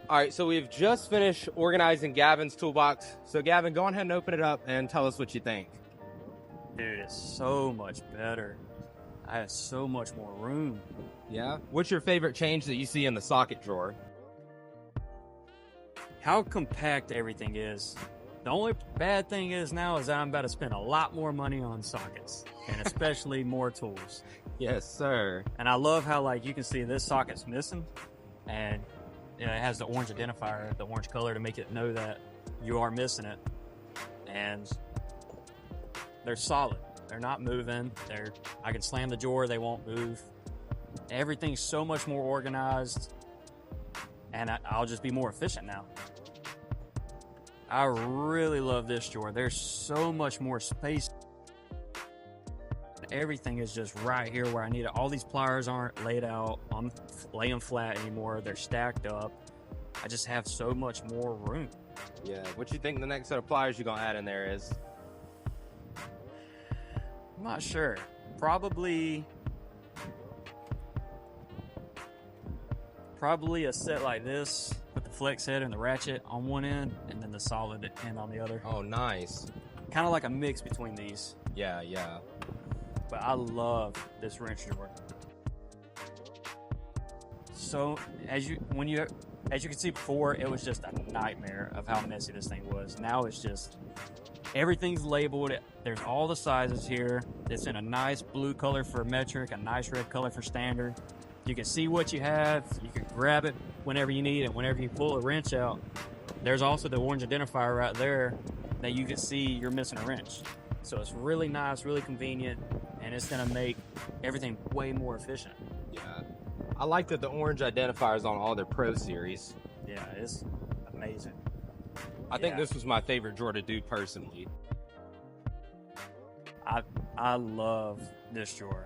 All right, so we've just finished organizing Gavin's toolbox. So Gavin, go ahead and open it up and tell us what you think. Dude, it's so much better. I have so much more room. Yeah? What's your favorite change that you see in the socket drawer? How compact everything is. The only bad thing is now is that I'm about to spend a lot more money on sockets, and especially more tools. Yes, sir. And I love how, like, you can see this socket's missing, and you know, it has the orange identifier, the orange color, to make it know that you are missing it. And they're solid. They're not moving. I can slam the drawer, they won't move. Everything's so much more organized, and I'll just be more efficient now. I really love this drawer. There's so much more space. Everything is just right here where I need it. All these pliers aren't laid out. I'm laying flat anymore. They're stacked up. I just have so much more room. Yeah, what you think the next set of pliers you're gonna add in there is? I'm not sure. Probably a set like this with the flex head and the ratchet on one end, and then the solid end on the other. Oh, nice. Kind of like a mix between these. Yeah, yeah. But I love this wrench drawer. So as you can see before, it was just a nightmare of how messy this thing was. Now it's just everything's labeled. There's all the sizes here. It's in a nice blue color for metric, a nice red color for standard. You can see what you have. You can grab it whenever you need it. Whenever you pull a wrench out, there's also the orange identifier right there that you can see you're missing a wrench. So it's really nice, really convenient, and it's gonna make everything way more efficient. Yeah. I like that the orange identifier is on all their Pro series. Yeah, it's amazing. I think this was my favorite drawer to do personally. I love this drawer.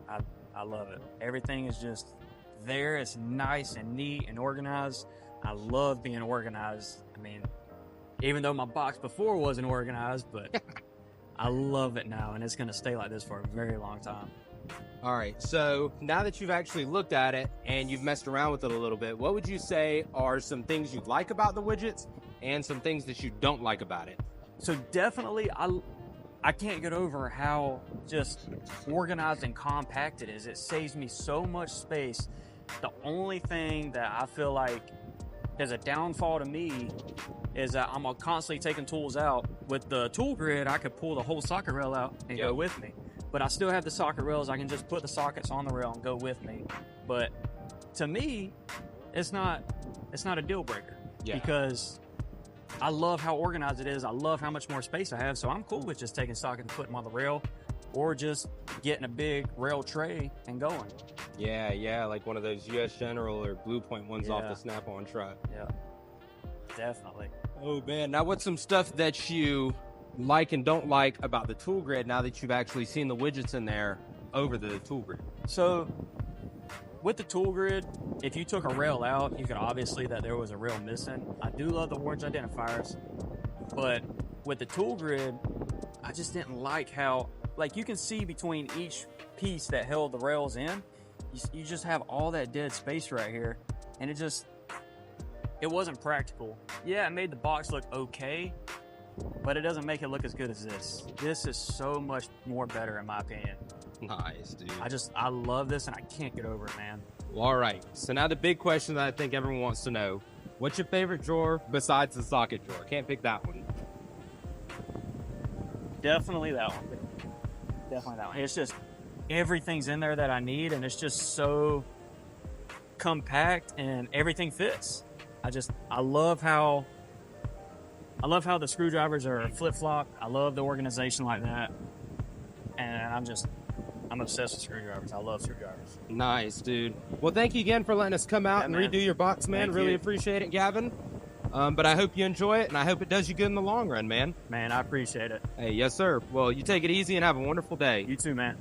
I love it. Everything is just there. It's nice and neat and organized. I love being organized. I mean, even though my box before wasn't organized, but I love it now, and it's going to stay like this for a very long time. All right, so now that you've actually looked at it and you've messed around with it a little bit, what would you say are some things you like about the widgets and some things that you don't like about it? So definitely, I can't get over how just organized and compact it is. It saves me so much space. The only thing that I feel like is a downfall to me is that I'm constantly taking tools out. With the tool grid, I could pull the whole socket rail out and go with me. But I still have the socket rails. I can just put the sockets on the rail and go with me. But to me, it's not a deal breaker because I love how organized it is. I love how much more space I have. So I'm cool with just taking sockets and putting them on the rail, or just getting a big rail tray and going. Yeah, yeah, like one of those US General or Blue Point ones off the Snap-on truck. Yeah, definitely. Oh man, now what's some stuff that you like and don't like about the tool grid now that you've actually seen the widgets in there over the tool grid? So with the tool grid, if you took a rail out, you could obviously that there was a rail missing. I do love the orange identifiers, but with the tool grid, I just didn't like how, like, you can see between each piece that held the rails in, you just have all that dead space right here, and it wasn't practical. Yeah, it made the box look okay, but it doesn't make it look as good as this. This is so much more better in my opinion. Nice, dude. I love this, and I can't get over it, man. Well, all right, so now the big question that I think everyone wants to know, what's your favorite drawer besides the socket drawer? Can't pick that one. Definitely that one. Definitely that one. It's just everything's in there that I need, and it's just so compact and everything fits. I love how the screwdrivers are flip-flop. I love the organization like that. And I'm obsessed with screwdrivers. I love screwdrivers. Nice, dude. Well, thank you again for letting us come out and redo your box, man. Thank really you. appreciate it, Gavin. But I hope you enjoy it, and I hope it does you good in the long run, man. Man, I appreciate it. Hey, yes, sir. Well, you take it easy and have a wonderful day. You too, man.